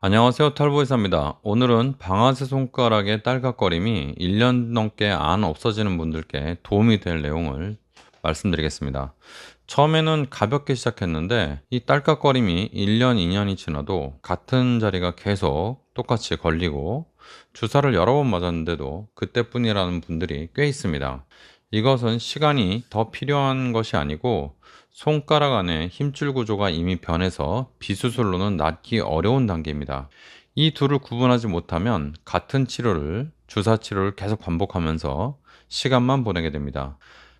안녕하세요. 털보이사입니다. 오늘은 방아쇠 손가락의 딸깍거림이 1년 넘게 안 없어지는 분들께 도움이 될 내용을 말씀드리겠습니다. 처음에는 가볍게 시작했는데 이 딸깍거림이 1년, 2년이 지나도 같은 자리가 계속 똑같이 걸리고 주사를 여러 번 맞았는데도 그때뿐이라는 분들이 꽤 있습니다. 이것은 시간이 더 필요한 것이 아니고 손가락 안에 힘줄 구조가 이미 변해서 비수술로는 낫기 어려운 단계입니다. 이 둘을 구분하지 못하면 같은 치료를, 주사 치료를 계속 반복하면서 시간만 보내게 됩니다.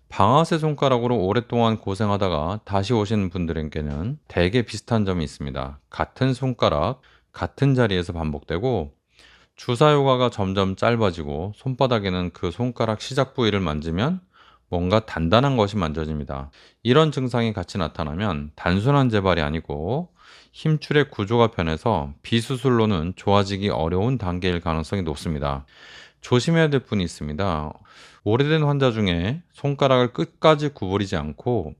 방아쇠 손가락으로 오랫동안 고생하다가 다시 오신 분들에게는 대개 비슷한 점이 있습니다. 같은 손가락, 같은 자리에서 반복되고 주사 효과가 점점 짧아지고 손바닥에는 그 손가락 시작 부위를 만지면 뭔가 단단한 것이 만져집니다. 이런 증상이 같이 나타나면 단순한 재발이 아니고 힘줄의 구조가 변해서 비수술로는 좋아지기 어려운 단계일 가능성이 높습니다. 조심해야 될 분이 있습니다. 오래된 환자 중에 손가락을 끝까지 구부리지 않고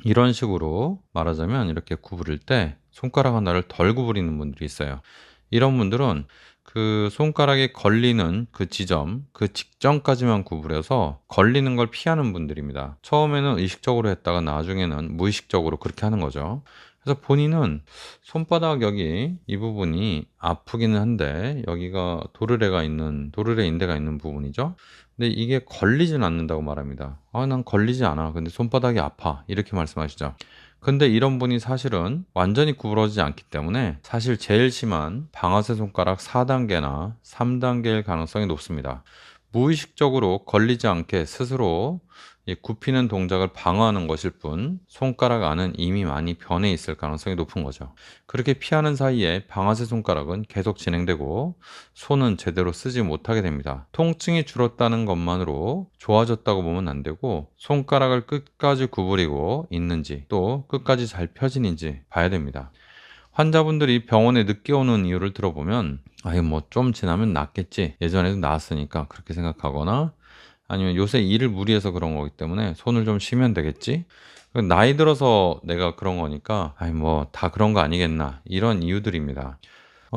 이런 식으로 말하자면 이렇게 구부릴 때 손가락 하나를 덜 구부리는 분들이 있어요. 이런 분들은 그 손가락에 걸리는 그 지점, 그 직전까지만 구부려서 걸리는 걸 피하는 분들입니다. 처음에는 의식적으로 했다가 나중에는 무의식적으로 그렇게 하는 거죠. 그래서 본인은 손바닥 여기 이 부분이 아프기는 한데 여기가 도르래 인대가 있는 부분이죠. 근데 이게 걸리진 않는다고 말합니다. 난 걸리지 않아. 근데 손바닥이 아파. 이렇게 말씀하시죠. 근데 이런 분이 사실은 완전히 구부러지지 않기 때문에 사실 제일 심한 방아쇠 손가락 4단계나 3단계일 가능성이 높습니다. 무의식적으로 걸리지 않게 스스로 이 굽히는 동작을 방어하는 것일 뿐 손가락 안은 이미 많이 변해 있을 가능성이 높은 거죠. 그렇게 피하는 사이에 방아쇠 손가락은 계속 진행되고 손은 제대로 쓰지 못하게 됩니다. 통증이 줄었다는 것만으로 좋아졌다고 보면 안 되고 손가락을 끝까지 구부리고 있는지 또 끝까지 잘 펴지는지 봐야 됩니다. 환자분들이 병원에 늦게 오는 이유를 들어보면 아이 뭐 좀 지나면 낫겠지, 예전에도 나았으니까 그렇게 생각하거나 아니면 요새 일을 무리해서 그런 거기 때문에 손을 좀 쉬면 되겠지, 나이 들어서 내가 그런 거니까 아이 뭐 다 그런 거 아니겠나, 이런 이유들입니다.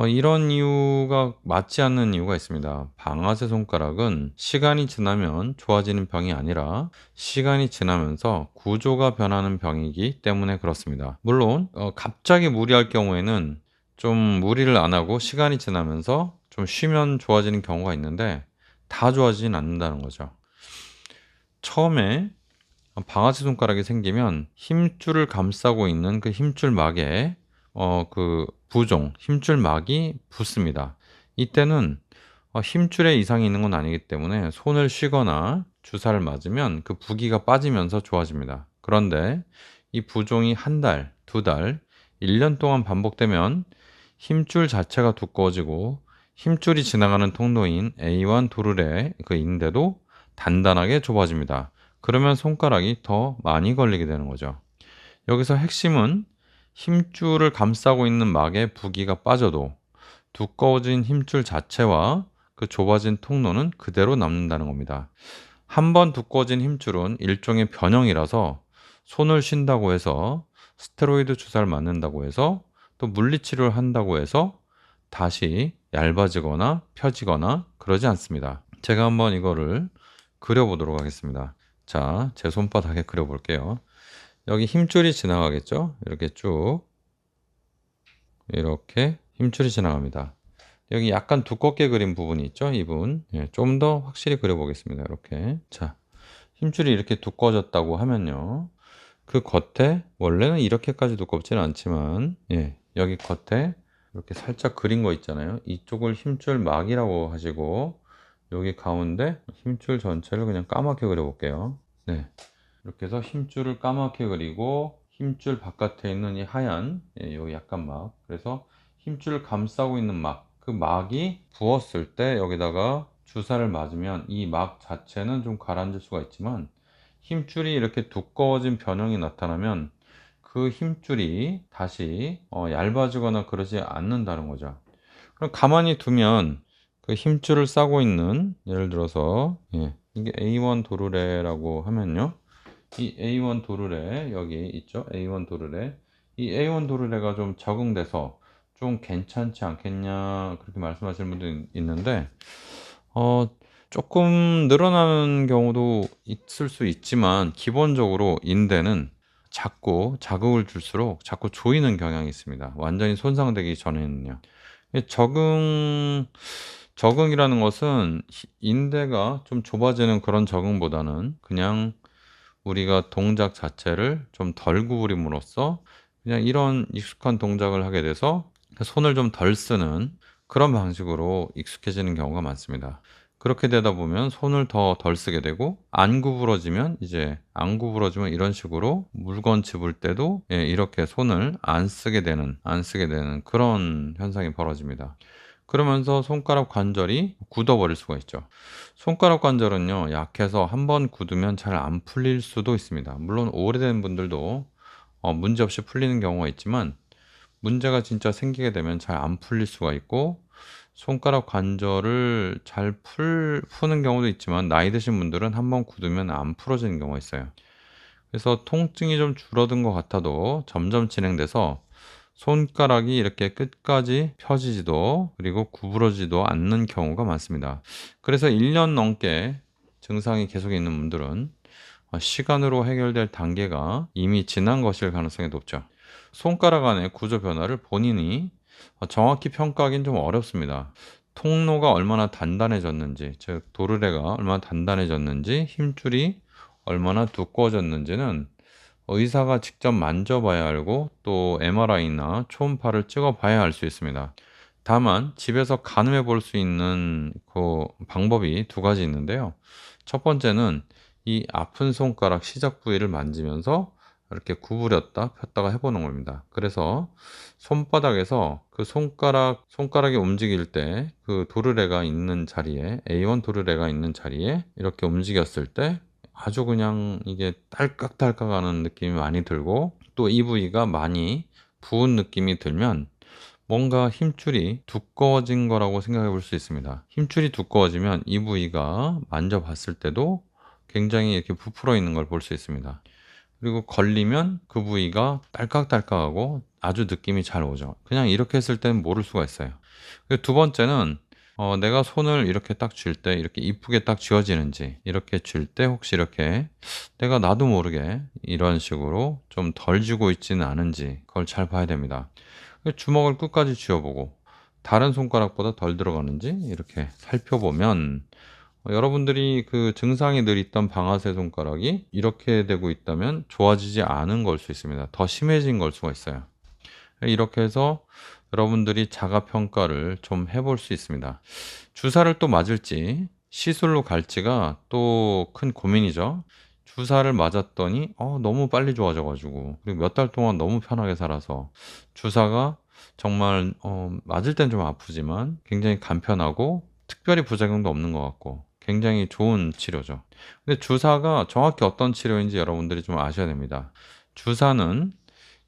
이런 이유가 맞지 않는 이유가 있습니다. 방아쇠 손가락은 시간이 지나면 좋아지는 병이 아니라 시간이 지나면서 구조가 변하는 병이기 때문에 그렇습니다. 물론 갑자기 무리할 경우에는 좀 무리를 안 하고 시간이 지나면서 좀 쉬면 좋아지는 경우가 있는데 다 좋아지진 않는다는 거죠. 처음에 방아쇠 손가락이 생기면 힘줄을 감싸고 있는 그 힘줄막에 그 부종, 힘줄막이 붙습니다. 이때는 힘줄에 이상이 있는 건 아니기 때문에 손을 쉬거나 주사를 맞으면 그 부기가 빠지면서 좋아집니다. 그런데 이 부종이 한 달, 두 달, 1년 동안 반복되면 힘줄 자체가 두꺼워지고 힘줄이 지나가는 통로인 A1 도르래 그 인대도 단단하게 좁아집니다. 그러면 손가락이 더 많이 걸리게 되는 거죠. 여기서 핵심은 힘줄을 감싸고 있는 막의 부기가 빠져도 두꺼워진 힘줄 자체와 그 좁아진 통로는 그대로 남는다는 겁니다. 한번 두꺼워진 힘줄은 일종의 변형이라서 손을 쉰다고 해서 스테로이드 주사를 맞는다고 해서 또 물리치료를 한다고 해서 다시 얇아지거나 펴지거나 그러지 않습니다. 제가 한번 이거를 그려보도록 하겠습니다. 자, 제 손바닥에 그려볼게요. 여기 힘줄이 지나가겠죠? 이렇게 쭉 이렇게 힘줄이 지나갑니다. 여기 약간 두껍게 그린 부분이 있죠? 이 부분. 좀 더 확실히 그려보겠습니다. 이렇게. 자, 힘줄이 이렇게 두꺼워졌다고 하면요. 그 겉에 원래는 이렇게까지 두껍지는 않지만 여기 겉에 이렇게 살짝 그린 거 있잖아요. 이쪽을 힘줄 막이라고 하시고 여기 가운데 힘줄 전체를 그냥 까맣게 그려볼게요. 네. 이렇게 해서 힘줄을 까맣게 그리고 힘줄 바깥에 있는 이 하얀 여기 약간 막, 그래서 힘줄을 감싸고 있는 막, 그 막이 부었을 때 여기다가 주사를 맞으면 이 막 자체는 좀 가라앉을 수가 있지만 힘줄이 이렇게 두꺼워진 변형이 나타나면 그 힘줄이 다시 얇아지거나 그러지 않는다는 거죠. 그럼 가만히 두면 그 힘줄을 싸고 있는, 예를 들어서 이게 A1 도르래라고 하면요, 이 A1 도르래 여기 있죠. A1 도르래, 이 A1 도르래가 좀 적응돼서 좀 괜찮지 않겠냐 그렇게 말씀하시는 분도 있는데 어 조금 늘어나는 경우도 있을 수 있지만 기본적으로 인대는 자꾸 자극을 줄수록 자꾸 조이는 경향이 있습니다, 완전히 손상되기 전에는요. 이 적응이라는 것은 인대가 좀 좁아지는 그런 적응보다는 그냥 우리가 동작 자체를 좀 덜 구부림으로써 그냥 이런 익숙한 동작을 하게 돼서 손을 좀 덜 쓰는 그런 방식으로 익숙해지는 경우가 많습니다. 그렇게 되다 보면 손을 더 덜 쓰게 되고 안 구부러지면 이런 식으로 물건 집을 때도 이렇게 손을 안 쓰게 되는 그런 현상이 벌어집니다. 그러면서 손가락 관절이 굳어버릴 수가 있죠. 손가락 관절은요, 약해서 한번 굳으면 잘 안 풀릴 수도 있습니다. 물론 오래된 분들도 문제없이 풀리는 경우가 있지만 문제가 진짜 생기게 되면 잘 안 풀릴 수가 있고 손가락 관절을 잘 푸는 경우도 있지만 나이 드신 분들은 한번 굳으면 안 풀어지는 경우가 있어요. 그래서 통증이 좀 줄어든 것 같아도 점점 진행돼서 손가락이 이렇게 끝까지 펴지지도 그리고 구부러지도 않는 경우가 많습니다. 그래서 1년 넘게 증상이 계속 있는 분들은 시간으로 해결될 단계가 이미 지난 것일 가능성이 높죠. 손가락 안의 구조 변화를 본인이 정확히 평가하기는 좀 어렵습니다. 통로가 얼마나 단단해졌는지, 즉 도르래가 얼마나 단단해졌는지, 힘줄이 얼마나 두꺼워졌는지는 의사가 직접 만져봐야 알고 또 MRI나 초음파를 찍어봐야 알 수 있습니다. 다만 집에서 가늠해 볼 수 있는 그 방법이 두 가지 있는데요. 첫 번째는 이 아픈 손가락 시작 부위를 만지면서 이렇게 구부렸다 폈다가 해보는 겁니다. 그래서 손바닥에서 그 손가락이 움직일 때 그 도르래가 있는 자리에, A1 도르래가 있는 자리에 이렇게 움직였을 때 아주 그냥 이게 딸깍딸깍하는 느낌이 많이 들고 또 이 부위가 많이 부은 느낌이 들면 뭔가 힘줄이 두꺼워진 거라고 생각해 볼 수 있습니다. 힘줄이 두꺼워지면 이 부위가 만져봤을 때도 굉장히 이렇게 부풀어 있는 걸 볼 수 있습니다. 그리고 걸리면 그 부위가 딸깍딸깍하고 아주 느낌이 잘 오죠. 그냥 이렇게 했을 때는 모를 수가 있어요. 그리고 두 번째는 내가 손을 이렇게 딱 쥘 때 이렇게 이쁘게 딱 쥐어지는지, 이렇게 쥘 때 혹시 이렇게 내가 나도 모르게 이런 식으로 좀 덜 쥐고 있지는 않은지 그걸 잘 봐야 됩니다. 주먹을 끝까지 쥐어보고 다른 손가락보다 덜 들어가는지 이렇게 살펴보면 여러분들이 그 증상이 늘 있던 방아쇠 손가락이 이렇게 되고 있다면 좋아지지 않은 걸 수 있습니다. 더 심해진 걸 수가 있어요. 이렇게 해서 여러분들이 자가 평가를 좀 해볼 수 있습니다. 주사를 또 맞을지 시술로 갈지가 또 큰 고민이죠. 주사를 맞았더니 너무 빨리 좋아져가지고 그리고 몇 달 동안 너무 편하게 살아서 주사가 정말 맞을 땐 좀 아프지만 굉장히 간편하고 특별히 부작용도 없는 것 같고 굉장히 좋은 치료죠. 근데 주사가 정확히 어떤 치료인지 여러분들이 좀 아셔야 됩니다. 주사는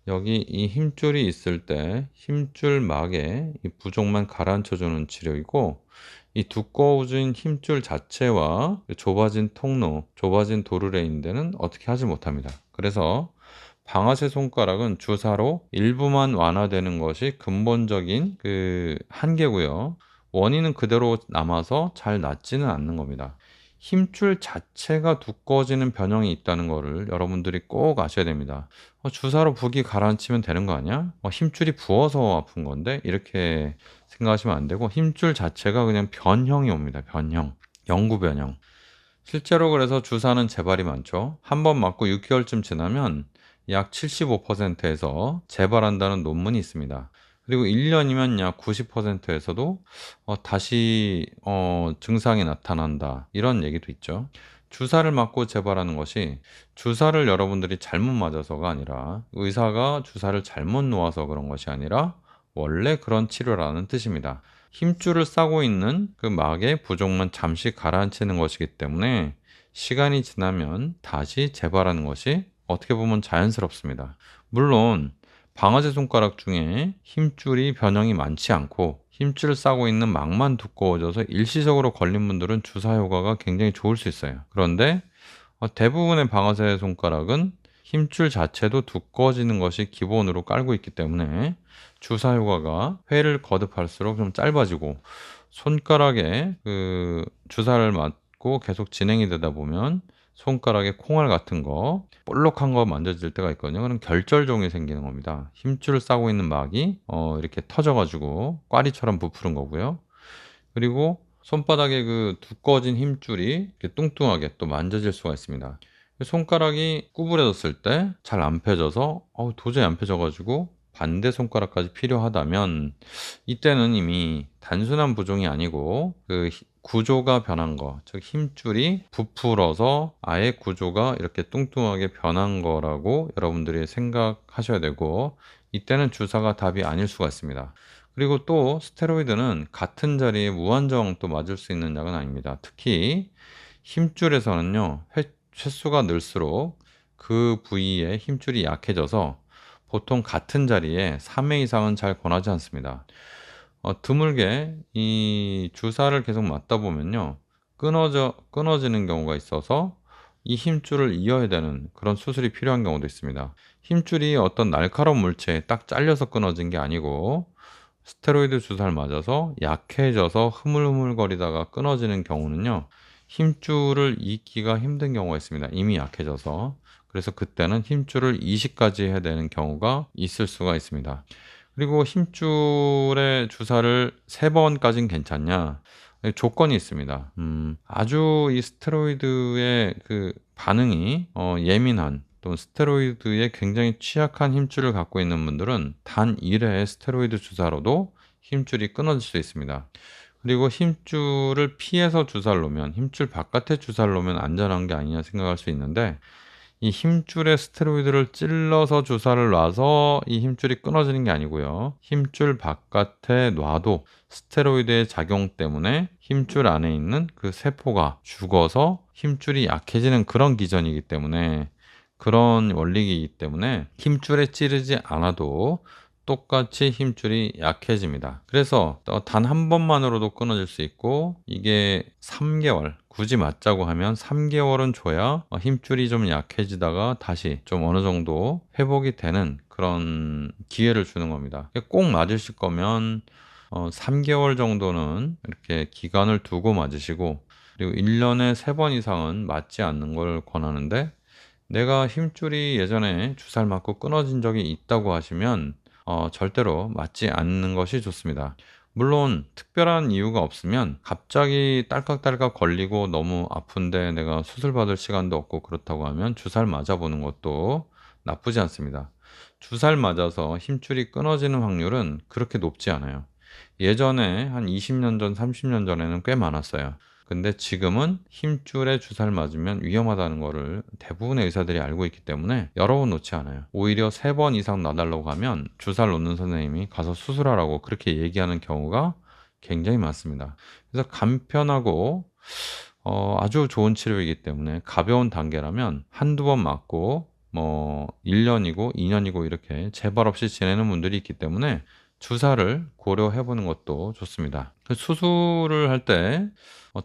여기 이 힘줄이 있을 때 힘줄막에 이 부종만 가라앉혀 주는 치료이고 이 두꺼워진 힘줄 자체와 좁아진 통로, 좁아진 도르래인대는 어떻게 하지 못합니다. 그래서 방아쇠 손가락은 주사로 일부만 완화되는 것이 근본적인 그 한계고요. 원인은 그대로 남아서 잘 낫지는 않는 겁니다. 힘줄 자체가 두꺼워지는 변형이 있다는 것을 여러분들이 꼭 아셔야 됩니다. 주사로 붓기 가라앉히면 되는 거 아니야? 힘줄이 부어서 아픈 건데? 이렇게 생각하시면 안 되고 힘줄 자체가 그냥 변형이 옵니다. 변형. 영구 변형. 실제로 그래서 주사는 재발이 많죠. 한 번 맞고 6개월쯤 지나면 약 75%에서 재발한다는 논문이 있습니다. 그리고 1년이면 약 90%에서도 다시 증상이 나타난다. 이런 얘기도 있죠. 주사를 맞고 재발하는 것이 주사를 여러분들이 잘못 맞아서가 아니라 의사가 주사를 잘못 놓아서 그런 것이 아니라 원래 그런 치료라는 뜻입니다. 힘줄을 싸고 있는 그 막의 부종만 잠시 가라앉히는 것이기 때문에 시간이 지나면 다시 재발하는 것이 어떻게 보면 자연스럽습니다. 물론 방아쇠 손가락 중에 힘줄이 변형이 많지 않고 힘줄을 싸고 있는 막만 두꺼워져서 일시적으로 걸린 분들은 주사 효과가 굉장히 좋을 수 있어요. 그런데 대부분의 방아쇠 손가락은 힘줄 자체도 두꺼워지는 것이 기본으로 깔고 있기 때문에 주사 효과가 회를 거듭할수록 좀 짧아지고 손가락에 그 주사를 맞고 계속 진행이 되다 보면 손가락에 콩알 같은 거, 볼록한 거 만져질 때가 있거든요. 그럼 결절종이 생기는 겁니다. 힘줄을 싸고 있는 막이 이렇게 터져가지고 꽈리처럼 부푸른 거고요. 그리고 손바닥에 그 두꺼워진 힘줄이 이렇게 뚱뚱하게 또 만져질 수가 있습니다. 손가락이 구부려졌을 때 잘 안 펴져서 도저히 안 펴져가지고 반대 손가락까지 필요하다면 이때는 이미 단순한 부종이 아니고 그 구조가 변한 거, 즉 힘줄이 부풀어서 아예 구조가 이렇게 뚱뚱하게 변한 거라고 여러분들이 생각하셔야 되고, 이때는 주사가 답이 아닐 수가 있습니다. 그리고 또 스테로이드는 같은 자리에 무한정 또 맞을 수 있는 약은 아닙니다. 특히 힘줄에서는요, 횟수가 늘수록 그 부위에 힘줄이 약해져서 보통 같은 자리에 3회 이상은 잘 권하지 않습니다. 드물게 이 주사를 계속 맞다 보면요, 끊어지는 경우가 있어서 이 힘줄을 이어야 되는 그런 수술이 필요한 경우도 있습니다. 힘줄이 어떤 날카로운 물체에 딱 잘려서 끊어진 게 아니고 스테로이드 주사를 맞아서 약해져서 흐물흐물거리다가 끊어지는 경우는요, 힘줄을 잇기가 힘든 경우가 있습니다. 이미 약해져서. 그래서 그때는 힘줄을 이식까지 해야 되는 경우가 있을 수가 있습니다. 그리고 힘줄에 주사를 3번까지는 괜찮냐? 조건이 있습니다. 아주 이 스테로이드의 그 반응이 예민한, 또 스테로이드에 굉장히 취약한 힘줄을 갖고 있는 분들은 단 1회의 스테로이드 주사로도 힘줄이 끊어질 수 있습니다. 그리고 힘줄을 피해서 주사를 놓으면, 힘줄 바깥에 주사를 놓으면 안전한 게 아니냐 생각할 수 있는데, 이 힘줄에 스테로이드를 찔러서 주사를 놔서 이 힘줄이 끊어지는 게 아니고요. 힘줄 바깥에 놔도 스테로이드의 작용 때문에 힘줄 안에 있는 그 세포가 죽어서 힘줄이 약해지는 그런 기전이기 때문에, 그런 원리이기 때문에 힘줄에 찌르지 않아도 똑같이 힘줄이 약해집니다. 그래서 단 한 번만으로도 끊어질 수 있고, 이게 3개월, 굳이 맞자고 하면 3개월은 줘야 힘줄이 좀 약해지다가 다시 좀 어느 정도 회복이 되는 그런 기회를 주는 겁니다. 꼭 맞으실 거면 3개월 정도는 이렇게 기간을 두고 맞으시고, 그리고 1년에 3번 이상은 맞지 않는 걸 권하는데, 내가 힘줄이 예전에 주사를 맞고 끊어진 적이 있다고 하시면 절대로 맞지 않는 것이 좋습니다. 물론 특별한 이유가 없으면, 갑자기 딸깍딸깍 걸리고 너무 아픈데 내가 수술 받을 시간도 없고 그렇다고 하면 주사를 맞아보는 것도 나쁘지 않습니다. 주사를 맞아서 힘줄이 끊어지는 확률은 그렇게 높지 않아요. 예전에 한 20년 전, 30년 전에는 꽤 많았어요. 근데 지금은 힘줄에 주사를 맞으면 위험하다는 거를 대부분의 의사들이 알고 있기 때문에 여러 번 놓지 않아요. 오히려 3번 이상 놔달라고 하면 주사를 놓는 선생님이 가서 수술하라고 그렇게 얘기하는 경우가 굉장히 많습니다. 그래서 간편하고 아주 좋은 치료이기 때문에, 가벼운 단계라면 한두 번 맞고 1년이고 2년이고 이렇게 재발 없이 지내는 분들이 있기 때문에 주사를 고려해 보는 것도 좋습니다. 수술을 할 때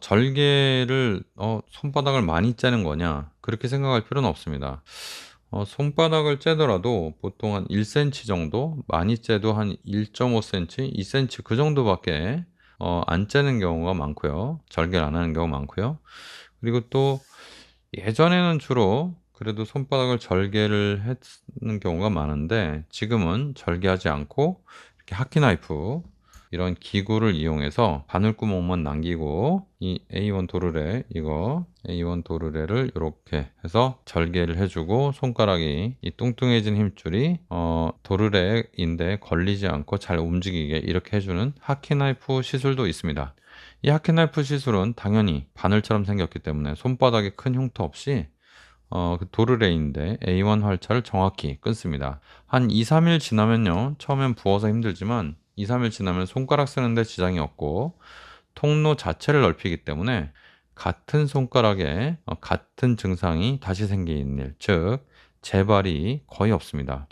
절개를 손바닥을 많이 째는 거냐, 그렇게 생각할 필요는 없습니다. 손바닥을 째더라도 보통 한 1cm 정도, 많이 째도 한 1.5cm, 2cm 그 정도밖에 안 째는 경우가 많고요. 절개를 안 하는 경우가 많고요. 그리고 또 예전에는 주로 그래도 손바닥을 절개를 했는 경우가 많은데, 지금은 절개하지 않고 이렇게 하키나이프, 이런 기구를 이용해서 바늘구멍만 남기고 이 A1 도르래를 이렇게 해서 절개를 해주고, 손가락이 이 뚱뚱해진 힘줄이 도르래인데 걸리지 않고 잘 움직이게 이렇게 해주는 하키나이프 시술도 있습니다. 이 하키나이프 시술은 당연히 바늘처럼 생겼기 때문에 손바닥에 큰 흉터 없이 그 도르래인데 A1 활차를 정확히 끊습니다. 한 2, 3일 지나면요, 처음엔 부어서 힘들지만 2, 3일 지나면 손가락 쓰는데 지장이 없고, 통로 자체를 넓히기 때문에 같은 손가락에 같은 증상이 다시 생기는 일, 즉 재발이 거의 없습니다.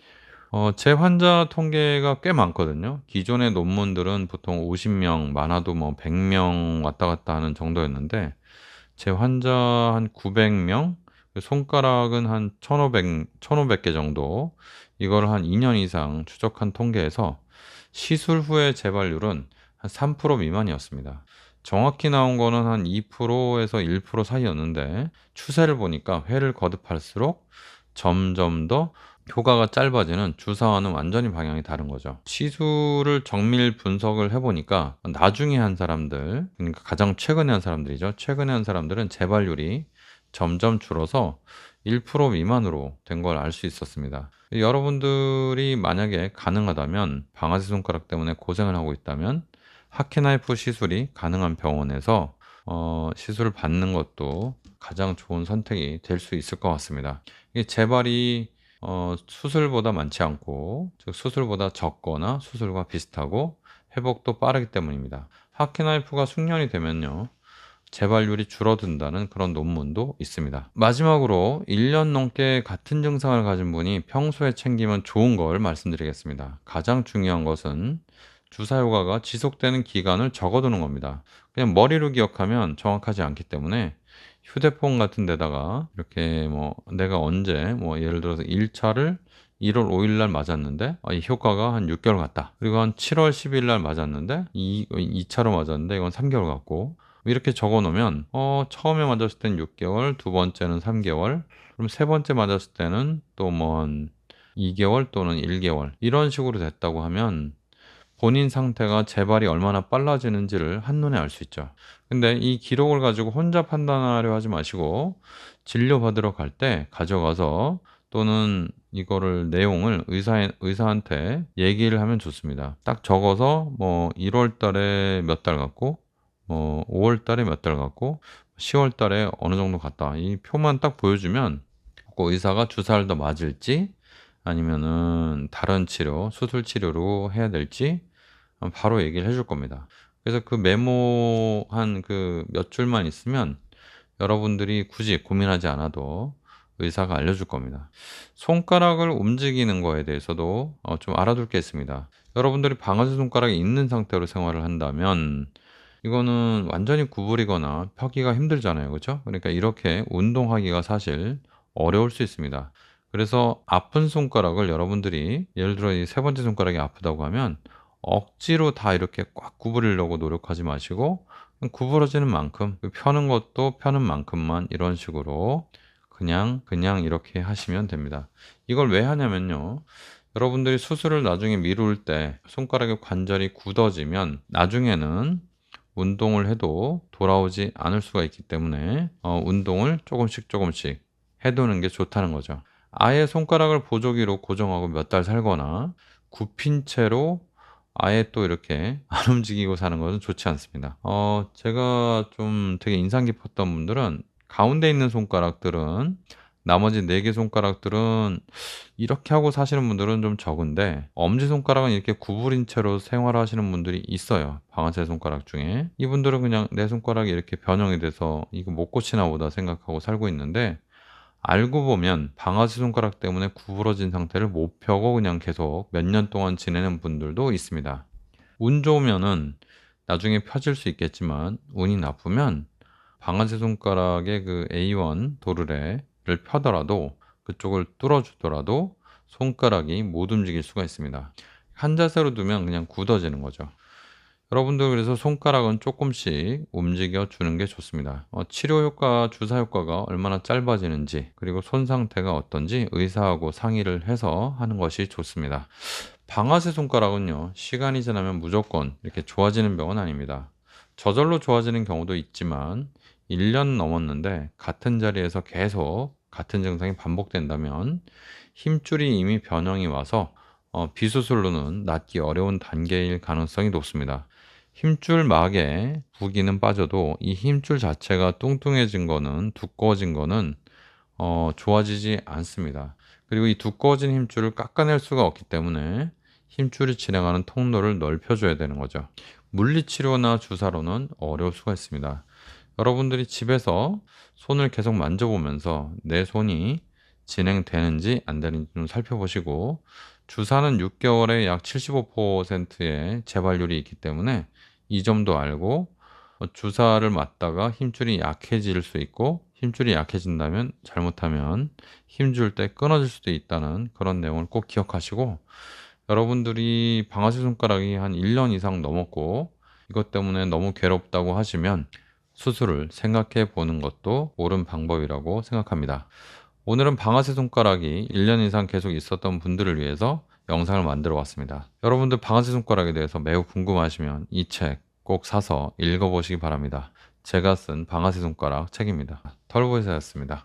제 환자 통계가 꽤 많거든요. 기존의 논문들은 보통 50명, 많아도 100명 왔다 갔다 하는 정도였는데, 제 환자 한 900명, 손가락은 한 1500개 정도, 이거를 한 2년 이상 추적한 통계에서 시술 후의 재발률은 한 3% 미만이었습니다. 정확히 나온 거는 한 2%에서 1% 사이였는데 추세를 보니까 회를 거듭할수록 점점 더 효과가 짧아지는 주사와는 완전히 방향이 다른 거죠. 시술을 정밀 분석을 해보니까 나중에 한 사람들, 그러니까 가장 최근에 한 사람들이죠. 최근에 한 사람들은 재발률이 점점 줄어서 1% 미만으로 된 걸 알 수 있었습니다. 여러분들이 만약에 가능하다면 방아쇠 손가락 때문에 고생을 하고 있다면 하키나이프 시술이 가능한 병원에서 시술을 받는 것도 가장 좋은 선택이 될 수 있을 것 같습니다. 이 재발이 수술보다 많지 않고, 즉 수술보다 적거나 수술과 비슷하고 회복도 빠르기 때문입니다. 하키나이프가 숙련이 되면요, 재발률이 줄어든다는 그런 논문도 있습니다. 마지막으로 1년 넘게 같은 증상을 가진 분이 평소에 챙기면 좋은 걸 말씀드리겠습니다. 가장 중요한 것은 주사 효과가 지속되는 기간을 적어두는 겁니다. 그냥 머리로 기억하면 정확하지 않기 때문에 휴대폰 같은 데다가 이렇게 뭐 내가 언제 뭐 예를 들어서 1차를 1월 5일 날 맞았는데 이 효과가 한 6개월 갔다. 그리고 한 7월 10일 날 맞았는데 2차로 맞았는데 이건 3개월 갔고, 이렇게 적어 놓으면 처음에 맞았을 땐 6개월, 두 번째는 3개월, 그럼 세 번째 맞았을 때는 또 뭐 한 2개월 또는 1개월 이런 식으로 됐다고 하면 본인 상태가 재발이 얼마나 빨라지는지를 한눈에 알 수 있죠. 근데 이 기록을 가지고 혼자 판단하려 하지 마시고 진료받으러 갈 때 가져가서, 또는 이거를 내용을 의사한테 얘기를 하면 좋습니다. 딱 적어서 뭐 1월 달에 몇 달 갔고, 뭐 5월 달에 몇 달 갔고, 10월 달에 어느 정도 갔다. 이 표만 딱 보여주면 그 의사가 주사를 더 맞을지 아니면은 다른 치료, 수술 치료로 해야 될지 바로 얘기를 해줄 겁니다. 그래서 그 메모한 그 몇 줄만 있으면 여러분들이 굳이 고민하지 않아도 의사가 알려줄 겁니다. 손가락을 움직이는 거에 대해서도 좀 알아둘 게 있습니다. 여러분들이 방아쇠 손가락이 있는 상태로 생활을 한다면 이거는 완전히 구부리거나 펴기가 힘들잖아요. 그렇죠? 그러니까 이렇게 운동하기가 사실 어려울 수 있습니다. 그래서 아픈 손가락을 여러분들이, 예를 들어 이 세 번째 손가락이 아프다고 하면 억지로 다 이렇게 꽉 구부리려고 노력하지 마시고 구부러지는 만큼, 펴는 것도 펴는 만큼만 이런 식으로 그냥 이렇게 하시면 됩니다. 이걸 왜 하냐면요, 여러분들이 수술을 나중에 미룰 때 손가락의 관절이 굳어지면 나중에는 운동을 해도 돌아오지 않을 수가 있기 때문에 운동을 조금씩 해두는 게 좋다는 거죠. 아예 손가락을 보조기로 고정하고 몇 달 살거나 굽힌 채로 아예 또 이렇게 안 움직이고 사는 것은 좋지 않습니다. 제가 좀 되게 인상 깊었던 분들은 가운데 있는 손가락들은, 나머지 4개 손가락들은 이렇게 하고 사시는 분들은 좀 적은데, 엄지손가락은 이렇게 구부린 채로 생활하시는 분들이 있어요. 방아쇠 손가락 중에. 이분들은 그냥 내 손가락이 이렇게 변형이 돼서 이거 못 고치나 보다 생각하고 살고 있는데, 알고 보면 방아쇠 손가락 때문에 구부러진 상태를 못 펴고 그냥 계속 몇 년 동안 지내는 분들도 있습니다. 운 좋으면은 나중에 펴질 수 있겠지만, 운이 나쁘면 방아쇠 손가락의 그 A1 도르래를 펴더라도, 그쪽을 뚫어주더라도 손가락이 못 움직일 수가 있습니다. 한 자세로 두면 그냥 굳어지는 거죠. 여러분들 그래서 손가락은 조금씩 움직여 주는 게 좋습니다. 치료 효과, 주사 효과가 얼마나 짧아지는지, 그리고 손 상태가 어떤지 의사하고 상의를 해서 하는 것이 좋습니다. 방아쇠 손가락은요, 시간이 지나면 무조건 이렇게 좋아지는 병은 아닙니다. 저절로 좋아지는 경우도 있지만 1년 넘었는데 같은 자리에서 계속 같은 증상이 반복된다면 힘줄이 이미 변형이 와서 비수술로는 낫기 어려운 단계일 가능성이 높습니다. 힘줄 막에 부기는 빠져도 이 힘줄 자체가 뚱뚱해진 거는, 두꺼워진 거는 좋아지지 않습니다. 그리고 이 두꺼워진 힘줄을 깎아낼 수가 없기 때문에 힘줄이 진행하는 통로를 넓혀줘야 되는 거죠. 물리치료나 주사로는 어려울 수가 있습니다. 여러분들이 집에서 손을 계속 만져보면서 내 손이 진행되는지 안 되는지 좀 살펴보시고, 주사는 6개월에 약 75%의 재발률이 있기 때문에 이 점도 알고, 주사를 맞다가 힘줄이 약해질 수 있고, 힘줄이 약해진다면 잘못하면 힘줄 때 끊어질 수도 있다는 그런 내용을 꼭 기억하시고, 여러분들이 방아쇠 손가락이 한 1년 이상 넘었고 이것 때문에 너무 괴롭다고 하시면 수술을 생각해 보는 것도 옳은 방법이라고 생각합니다. 오늘은 방아쇠 손가락이 1년 이상 계속 있었던 분들을 위해서 영상을 만들어 왔습니다. 여러분들 방아쇠 손가락에 대해서 매우 궁금하시면 이 책 꼭 사서 읽어보시기 바랍니다. 제가 쓴 방아쇠 손가락 책입니다. 털보이사였습니다.